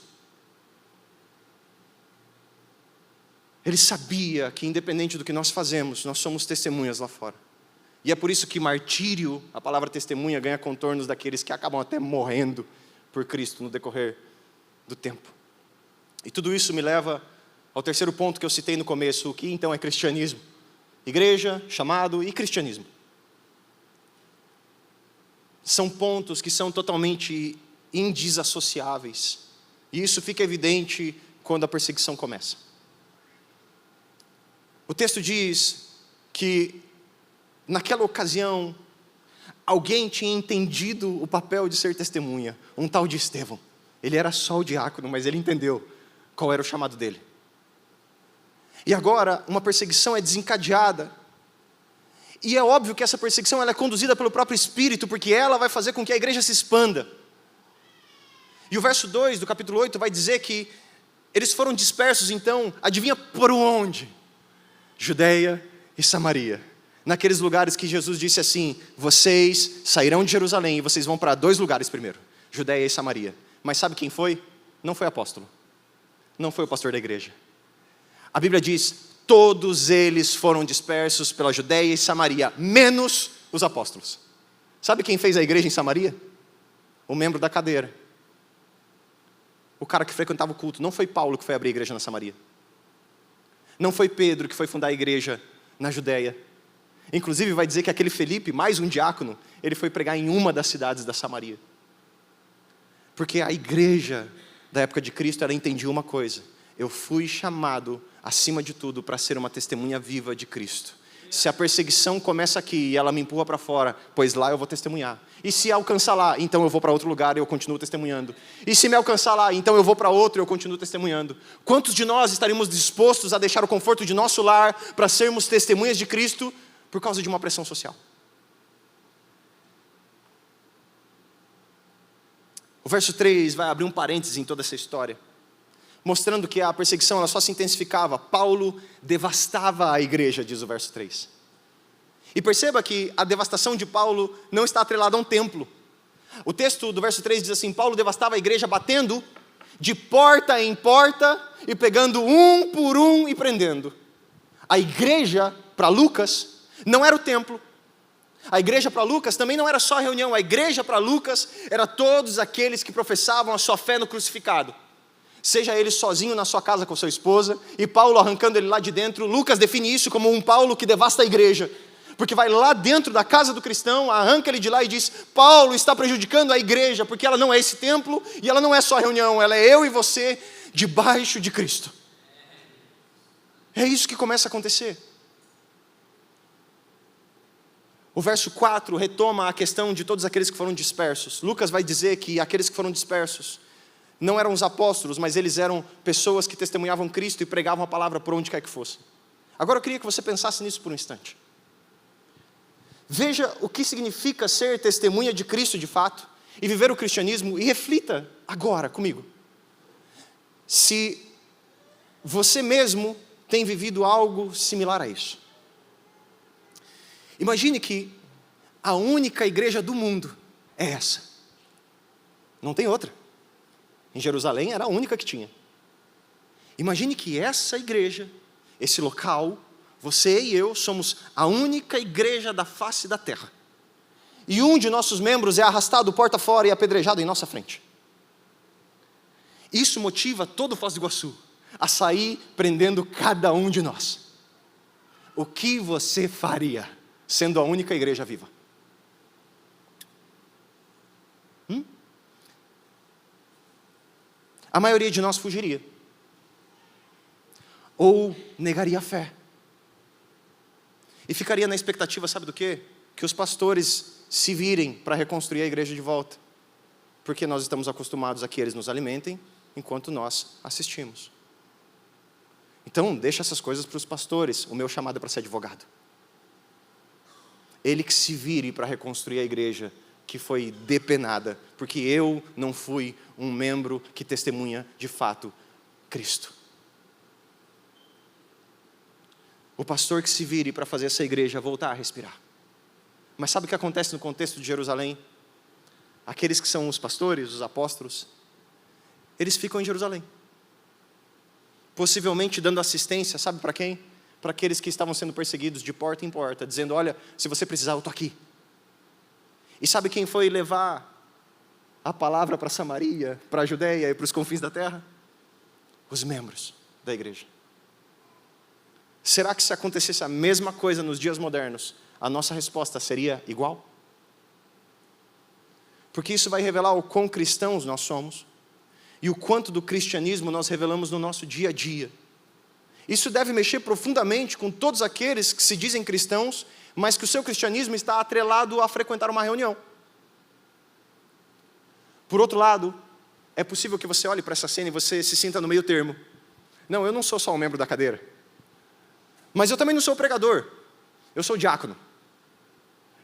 A: Ele sabia que, independente do que nós fazemos, nós somos testemunhas lá fora. E é por isso que martírio, a palavra testemunha, ganha contornos daqueles que acabam até morrendo por Cristo no decorrer do tempo. E tudo isso me leva ao terceiro ponto que eu citei no começo, o que então é cristianismo? Igreja, chamado e cristianismo. São pontos que são totalmente indissociáveis. E isso fica evidente quando a perseguição começa. O texto diz que, naquela ocasião, alguém tinha entendido o papel de ser testemunha, um tal de Estevão. Ele era só o diácono, mas ele entendeu qual era o chamado dele. E agora, uma perseguição é desencadeada. E é óbvio que essa perseguição ela é conduzida pelo próprio Espírito, porque ela vai fazer com que a igreja se expanda. E o verso 2 do capítulo 8 vai dizer que eles foram dispersos, então, adivinha por onde? Judeia e Samaria. Naqueles lugares que Jesus disse assim, vocês sairão de Jerusalém e vocês vão para 2 lugares primeiro, Judeia e Samaria. Mas sabe quem foi? Não foi apóstolo. Não foi o pastor da igreja. A Bíblia diz, todos eles foram dispersos pela Judeia e Samaria, menos os apóstolos. Sabe quem fez a igreja em Samaria? O membro da cadeira. O cara que frequentava o culto. Não foi Paulo que foi abrir a igreja na Samaria. Não foi Pedro que foi fundar a igreja na Judeia. Inclusive vai dizer que aquele Felipe, mais um diácono, ele foi pregar em uma das cidades da Samaria. Porque a igreja da época de Cristo, ela entendia uma coisa. Eu fui chamado, acima de tudo, para ser uma testemunha viva de Cristo. Se a perseguição começa aqui e ela me empurra para fora, pois lá eu vou testemunhar. E se alcançar lá, então eu vou para outro lugar e eu continuo testemunhando. E se me alcançar lá, então eu vou para outro e eu continuo testemunhando. Quantos de nós estaríamos dispostos a deixar o conforto de nosso lar para sermos testemunhas de Cristo por causa de uma pressão social? O verso 3 vai abrir um parênteses em toda essa história, mostrando que a perseguição ela só se intensificava. Paulo devastava a igreja, diz o verso 3. E perceba que a devastação de Paulo não está atrelada a um templo. O texto do verso 3 diz assim, Paulo devastava a igreja batendo de porta em porta e pegando um por um e prendendo. A igreja, para Lucas, não era o templo. A igreja para Lucas também não era só a reunião. A igreja para Lucas era todos aqueles que professavam a sua fé no crucificado. Seja ele sozinho na sua casa com sua esposa, e Paulo arrancando ele lá de dentro. Lucas define isso como um Paulo que devasta a igreja, porque vai lá dentro da casa do cristão, arranca ele de lá e diz, Paulo está prejudicando a igreja, porque ela não é esse templo, e ela não é só a reunião, ela é eu e você, debaixo de Cristo. É isso que começa a acontecer. O verso 4 retoma a questão de todos aqueles que foram dispersos. Lucas vai dizer que aqueles que foram dispersos não eram os apóstolos, mas eles eram pessoas que testemunhavam Cristo e pregavam a palavra por onde quer que fosse. Agora eu queria que você pensasse nisso por um instante. Veja o que significa ser testemunha de Cristo de fato e viver o cristianismo, e reflita agora comigo. Se você mesmo tem vivido algo similar a isso. Imagine que a única igreja do mundo é essa. Não tem outra. Em Jerusalém era a única que tinha. Imagine que essa igreja, esse local, você e eu somos a única igreja da face da terra. E um de nossos membros é arrastado porta fora e apedrejado em nossa frente. Isso motiva todo o Foz do Iguaçu a sair prendendo cada um de nós. O que você faria sendo a única igreja viva? A maioria de nós fugiria. Ou negaria a fé. E ficaria na expectativa, sabe do quê? Que os pastores se virem para reconstruir a igreja de volta. Porque nós estamos acostumados a que eles nos alimentem, enquanto nós assistimos. Então, deixa essas coisas para os pastores. O meu chamado é para ser advogado. Ele que se vire para reconstruir a igreja que foi depenada, porque eu não fui um membro que testemunha de fato Cristo. O pastor que se vire para fazer essa igreja voltar a respirar. Mas sabe o que acontece no contexto de Jerusalém? Aqueles que são os pastores, os apóstolos, eles ficam em Jerusalém. Possivelmente dando assistência, sabe para quem? Para aqueles que estavam sendo perseguidos de porta em porta, dizendo, olha, se você precisar, eu estou aqui. E sabe quem foi levar a palavra para Samaria, para a Judeia e para os confins da terra? Os membros da igreja. Será que se acontecesse a mesma coisa nos dias modernos, a nossa resposta seria igual? Porque isso vai revelar o quão cristãos nós somos e o quanto do cristianismo nós revelamos no nosso dia a dia. Isso deve mexer profundamente com todos aqueles que se dizem cristãos, mas que o seu cristianismo está atrelado a frequentar uma reunião. Por outro lado, é possível que você olhe para essa cena e você se sinta no meio termo. Não, eu não sou só um membro da cadeira. Mas eu também não sou pregador. Eu sou diácono.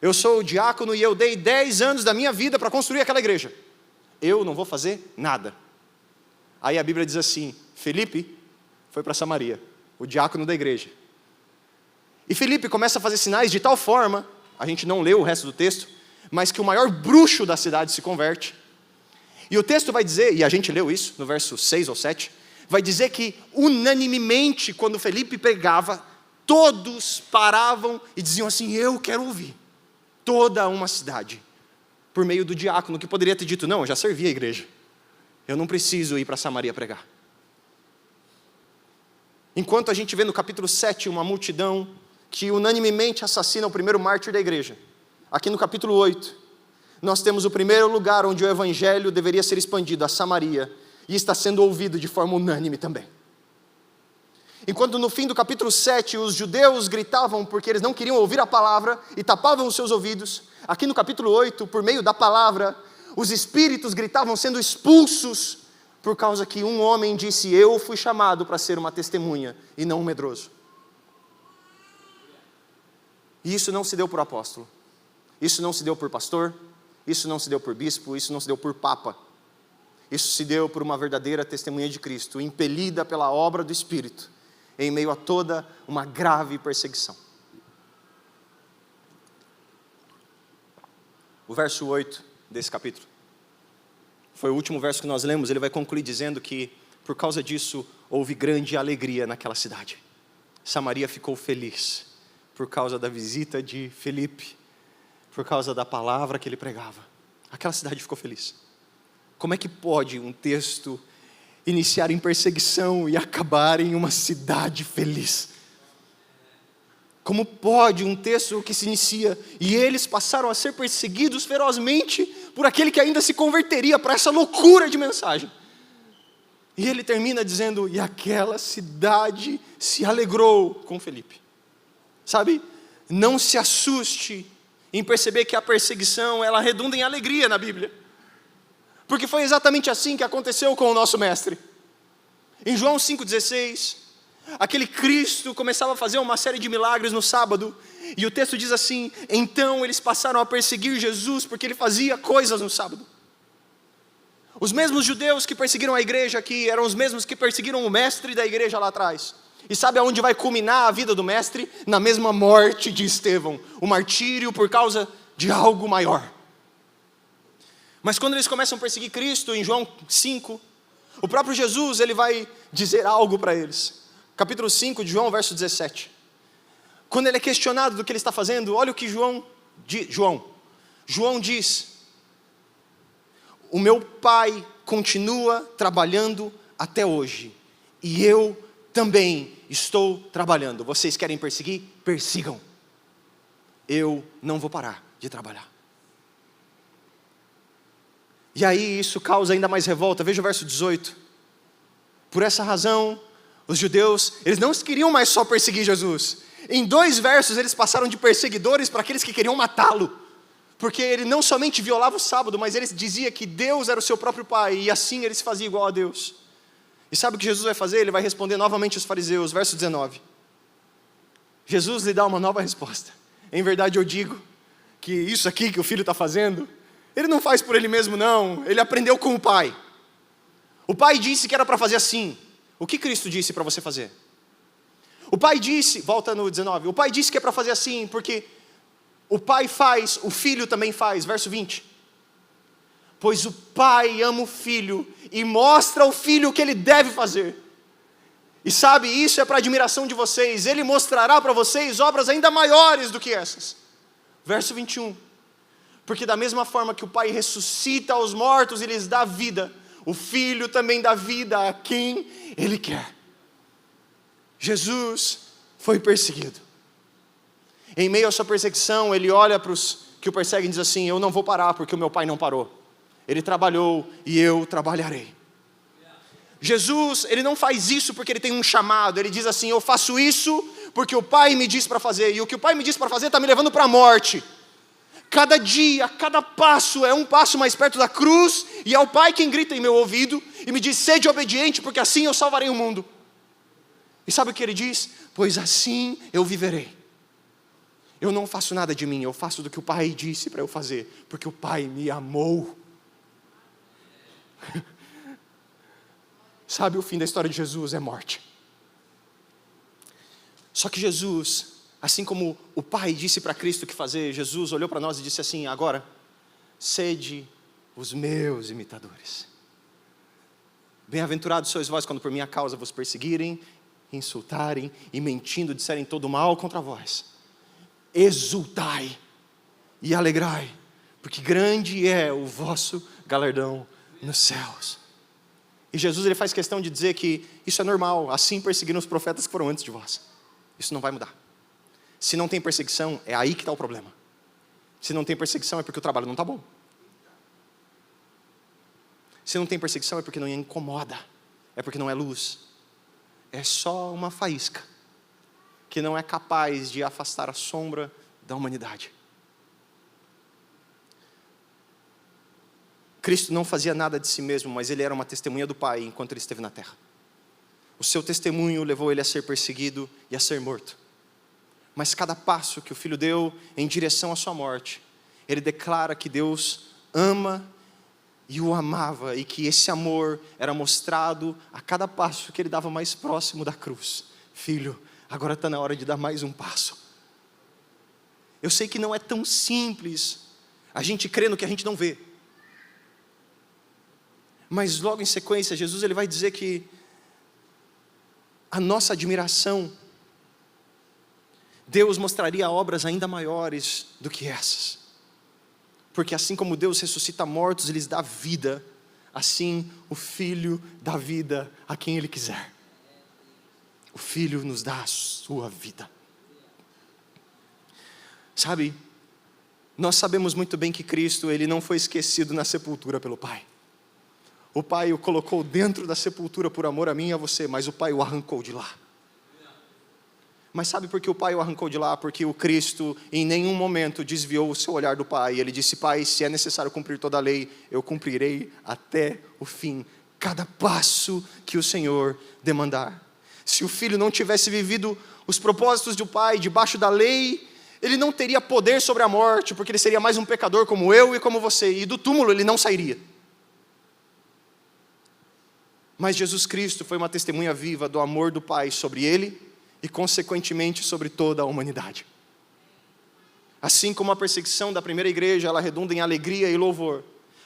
A: Eu sou diácono e eu dei 10 anos da minha vida para construir aquela igreja. Eu não vou fazer nada. Aí a Bíblia diz assim, Felipe foi para Samaria, o diácono da igreja. E Felipe começa a fazer sinais de tal forma, a gente não leu o resto do texto, mas que o maior bruxo da cidade se converte. E o texto vai dizer, e a gente leu isso no verso 6 ou 7, vai dizer que unanimemente, quando Felipe pregava, todos paravam e diziam assim, eu quero ouvir. Toda uma cidade, por meio do diácono, que poderia ter dito, não, eu já servi a igreja. Eu não preciso ir para Samaria pregar. Enquanto a gente vê no capítulo 7 uma multidão que unanimemente assassina o primeiro mártir da igreja. Aqui no capítulo 8, nós temos o primeiro lugar onde o evangelho deveria ser expandido, a Samaria, e está sendo ouvido de forma unânime também. Enquanto no fim do capítulo 7 os judeus gritavam porque eles não queriam ouvir a palavra e tapavam os seus ouvidos, aqui no capítulo 8, por meio da palavra, os espíritos gritavam sendo expulsos por causa que um homem disse, eu fui chamado para ser uma testemunha e não um medroso. E isso não se deu por apóstolo, isso não se deu por pastor, isso não se deu por bispo, isso não se deu por papa. Isso se deu por uma verdadeira testemunha de Cristo, impelida pela obra do Espírito, em meio a toda uma grave perseguição. O verso 8 desse capítulo, foi o último verso que nós lemos, ele vai concluir dizendo que, por causa disso, houve grande alegria naquela cidade. Samaria ficou feliz, por causa da visita de Felipe, por causa da palavra que ele pregava. Aquela cidade ficou feliz. Como é que pode um texto iniciar em perseguição e acabar em uma cidade feliz? Como pode um texto que se inicia e eles passaram a ser perseguidos ferozmente por aquele que ainda se converteria para essa loucura de mensagem? E ele termina dizendo, e aquela cidade se alegrou com Felipe. Sabe, não se assuste em perceber que a perseguição, ela redunda em alegria na Bíblia. Porque foi exatamente assim que aconteceu com o nosso mestre. Em João 5,16, aquele Cristo começava a fazer uma série de milagres no sábado, e o texto diz assim, então eles passaram a perseguir Jesus, porque ele fazia coisas no sábado. Os mesmos judeus que perseguiram a igreja aqui, eram os mesmos que perseguiram o mestre da igreja lá atrás. E sabe aonde vai culminar a vida do mestre? Na mesma morte de Estevão, o martírio por causa de algo maior. Mas quando eles começam a perseguir Cristo, em João 5, o próprio Jesus, ele vai dizer algo para eles. Capítulo 5 de João, verso 17. Quando ele é questionado do que ele está fazendo, olha o que João diz. O meu Pai continua trabalhando até hoje, e eu também estou trabalhando. Vocês querem perseguir? Persigam. Eu não vou parar de trabalhar. E aí isso causa ainda mais revolta. Veja o verso 18. Por essa razão, os judeus, eles não queriam mais só perseguir Jesus. Em 2 versos eles passaram de perseguidores para aqueles que queriam matá-lo. Porque ele não somente violava o sábado, mas ele dizia que Deus era o seu próprio Pai, e assim ele se fazia igual a Deus. E sabe o que Jesus vai fazer? Ele vai responder novamente aos fariseus, verso 19. Jesus lhe dá uma nova resposta. Em verdade eu digo que isso aqui que o filho está fazendo, Ele não faz por ele mesmo, não. Ele aprendeu com o Pai. O Pai disse que era para fazer assim. O que Cristo disse para você fazer? O Pai disse, volta no 19, o Pai disse que é para fazer assim, porque o Pai faz, o Filho também faz, verso 20. Pois o Pai ama o Filho e mostra ao Filho o que ele deve fazer. E sabe, isso é para admiração de vocês. Ele mostrará para vocês obras ainda maiores do que essas. Verso 21. Porque da mesma forma que o Pai ressuscita aos mortos e lhes dá vida, o Filho também dá vida a quem Ele quer. Jesus foi perseguido. Em meio à sua perseguição, Ele olha para os que o perseguem e diz assim: eu não vou parar porque o meu Pai não parou. Ele trabalhou e eu trabalharei. Jesus, Ele não faz isso porque Ele tem um chamado. Ele diz assim: eu faço isso porque o Pai me diz para fazer. E o que o Pai me diz para fazer está me levando para a morte. Cada dia, cada passo é um passo mais perto da cruz. E é o Pai quem grita em meu ouvido e me diz: sede obediente, porque assim eu salvarei o mundo. E sabe o que Ele diz? Pois assim eu viverei. Eu não faço nada de mim, eu faço do que o Pai disse para eu fazer, porque o Pai me amou. Sabe, o fim da história de Jesus é morte. Só que Jesus, assim como o Pai disse para Cristo o que fazer, Jesus olhou para nós e disse assim: agora, sede os meus imitadores. Bem-aventurados sois vós quando por minha causa vos perseguirem, insultarem e mentindo disserem todo mal contra vós. Exultai e alegrai, porque grande é o vosso galardão nos céus. E Jesus, Ele faz questão de dizer que isso é normal, assim perseguiram os profetas que foram antes de vós. Isso não vai mudar. Se não tem perseguição, é aí que está o problema. Se não tem perseguição, é porque o trabalho não está bom. Se não tem perseguição, é porque não incomoda, é porque não é luz. É só uma faísca que não é capaz de afastar a sombra da humanidade. Cristo não fazia nada de si mesmo, mas Ele era uma testemunha do Pai enquanto Ele esteve na terra. O seu testemunho levou Ele a ser perseguido e a ser morto. Mas cada passo que o Filho deu em direção à sua morte, Ele declara que Deus ama e o amava, e que esse amor era mostrado a cada passo que Ele dava mais próximo da cruz. Filho, agora está na hora de dar mais um passo. Eu sei que não é tão simples a gente crer no que a gente não vê. Mas logo em sequência, Jesus ele vai dizer que a nossa admiração, Deus mostraria obras ainda maiores do que essas. Porque assim como Deus ressuscita mortos e lhes dá vida, assim o Filho dá vida a quem Ele quiser. O Filho nos dá a sua vida. Sabe, nós sabemos muito bem que Cristo, Ele não foi esquecido na sepultura pelo Pai. O Pai o colocou dentro da sepultura por amor a mim e a você, mas o Pai o arrancou de lá. Mas sabe por que o Pai o arrancou de lá? Porque o Cristo em nenhum momento desviou o seu olhar do Pai. Ele disse: Pai, se é necessário cumprir toda a lei, eu cumprirei até o fim, cada passo que o Senhor demandar. Se o Filho não tivesse vivido os propósitos do Pai debaixo da lei, Ele não teria poder sobre a morte, porque Ele seria mais um pecador como eu e como você, e do túmulo Ele não sairia. Mas Jesus Cristo foi uma testemunha viva do amor do Pai sobre Ele e consequentemente sobre toda a humanidade. Assim como a perseguição da primeira igreja, ela redunda em alegria e louvor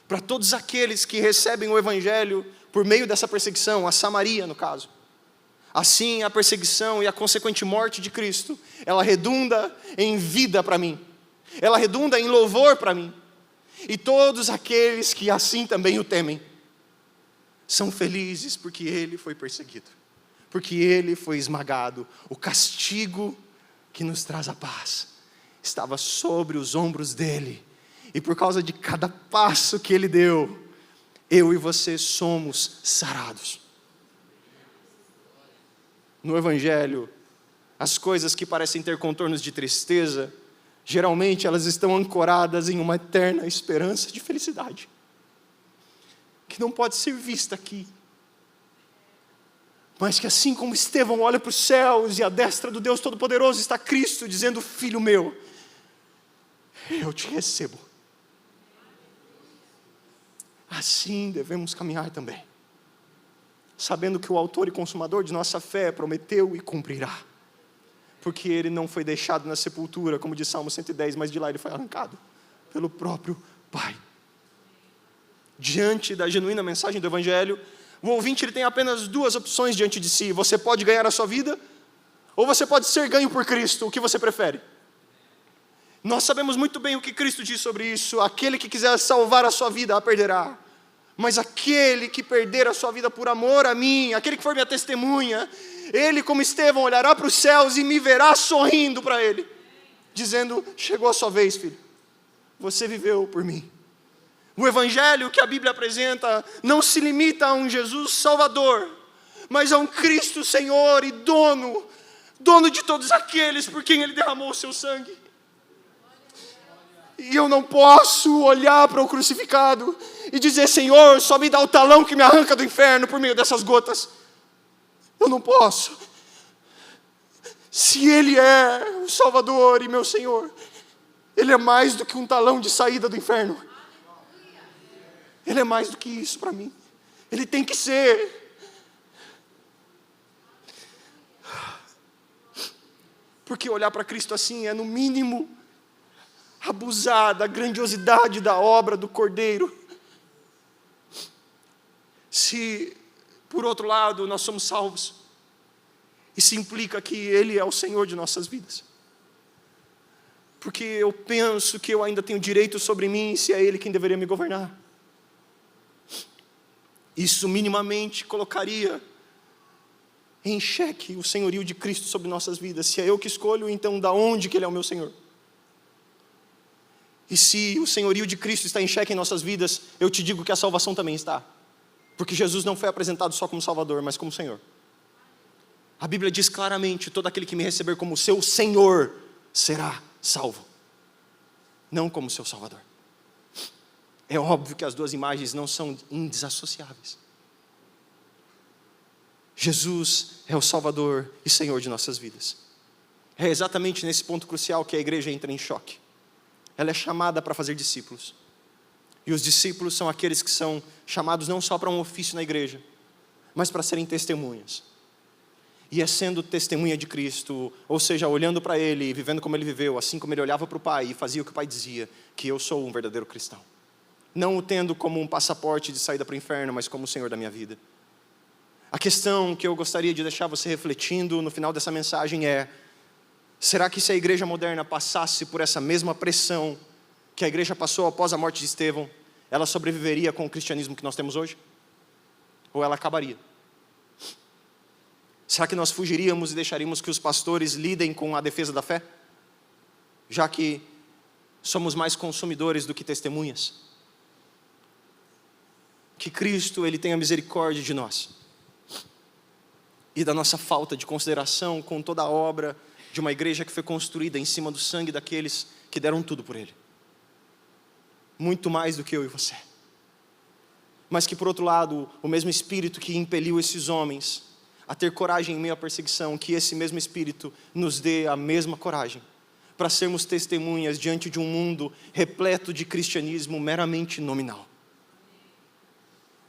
A: para todos aqueles que recebem o Evangelho por meio dessa perseguição, a Samaria no caso. Assim a perseguição e a consequente morte de Cristo, ela redunda em vida para mim, ela redunda em louvor para mim, e todos aqueles que assim também o temem, são felizes porque Ele foi perseguido, porque Ele foi esmagado. O castigo que nos traz a paz estava sobre os ombros dEle, e por causa de cada passo que Ele deu, eu e você somos sarados. No Evangelho, as coisas que parecem ter contornos de tristeza, geralmente elas estão ancoradas em uma eterna esperança de felicidade, que não pode ser vista aqui, mas que assim como Estevão olha para os céus e à destra do Deus Todo-Poderoso está Cristo dizendo: Filho meu, eu te recebo. assim devemos caminhar também, sabendo que o autor e consumador de nossa fé prometeu e cumprirá, porque ele não foi deixado na sepultura, como diz Salmo 110, mas de lá ele foi arrancado pelo próprio Pai. Diante da genuína mensagem do Evangelho, o ouvinte ele tem apenas duas opções diante de si: você pode ganhar a sua vida, ou você pode ser ganho por Cristo. O que você prefere? Nós sabemos muito bem o que Cristo diz sobre isso: aquele que quiser salvar a sua vida, a perderá. Mas aquele que perder a sua vida por amor a mim, aquele que for minha testemunha, ele, como Estevão, olhará para os céus e me verá sorrindo para ele, dizendo: chegou a sua vez, filho, você viveu por mim. O Evangelho que a Bíblia apresenta não se limita a um Jesus Salvador, mas a um Cristo Senhor e dono de todos aqueles por quem Ele derramou o seu sangue. E eu não posso olhar para o crucificado e dizer: Senhor, só me dá o talão que me arranca do inferno por meio dessas gotas. Eu não posso. Se Ele é o Salvador e meu Senhor, Ele é mais do que um talão de saída do inferno. Ele é mais do que isso para mim. Ele tem que ser. Porque olhar para Cristo assim é, no mínimo, abusar da grandiosidade da obra do Cordeiro. Se, por outro lado, nós somos salvos, isso implica que Ele é o Senhor de nossas vidas. Porque eu penso que eu ainda tenho direito sobre mim, se é Ele quem deveria me governar. Isso minimamente colocaria em xeque o senhorio de Cristo sobre nossas vidas. Se é eu que escolho, então da onde que Ele é o meu Senhor? E se o senhorio de Cristo está em xeque em nossas vidas, eu te digo que a salvação também está. Porque Jesus não foi apresentado só como Salvador, mas como Senhor. A Bíblia diz claramente: todo aquele que me receber como seu Senhor será salvo, não como seu Salvador. É óbvio que as duas imagens não são indesassociáveis. Jesus é o Salvador e Senhor de nossas vidas. É exatamente nesse ponto crucial que a igreja entra em choque. Ela é chamada para fazer discípulos. E os discípulos são aqueles que são chamados não só para um ofício na igreja, mas para serem testemunhas. E é sendo testemunha de Cristo, ou seja, olhando para Ele e vivendo como Ele viveu, assim como Ele olhava para o Pai e fazia o que o Pai dizia, que eu sou um verdadeiro cristão. Não o tendo como um passaporte de saída para o inferno, mas como o Senhor da minha vida. A questão que eu gostaria de deixar você refletindo no final dessa mensagem é: será que se a igreja moderna passasse por essa mesma pressão que a igreja passou após a morte de Estevão, ela sobreviveria com o cristianismo que nós temos hoje? Ou ela acabaria? Será que nós fugiríamos e deixaríamos que os pastores lidem com a defesa da fé? Já que somos mais consumidores do que testemunhas? Que Cristo, Ele tenha misericórdia de nós e da nossa falta de consideração com toda a obra de uma igreja que foi construída em cima do sangue daqueles que deram tudo por Ele. Muito mais do que eu e você. Mas que, por outro lado, o mesmo Espírito que impeliu esses homens a ter coragem em meio à perseguição, que esse mesmo Espírito nos dê a mesma coragem para sermos testemunhas diante de um mundo repleto de cristianismo meramente nominal.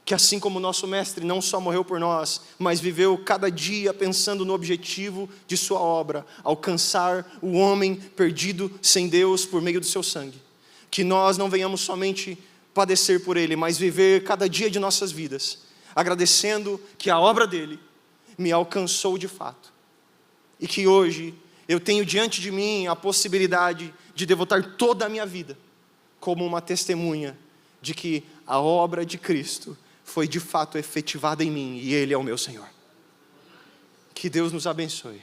A: Que assim como o nosso Mestre não só morreu por nós, mas viveu cada dia pensando no objetivo de sua obra, alcançar o homem perdido sem Deus por meio do seu sangue. Que nós não venhamos somente padecer por Ele, mas viver cada dia de nossas vidas, agradecendo que a obra dEle me alcançou de fato. E que hoje eu tenho diante de mim a possibilidade de devotar toda a minha vida como uma testemunha de que a obra de Cristo foi de fato efetivada em mim e Ele é o meu Senhor. Que Deus nos abençoe.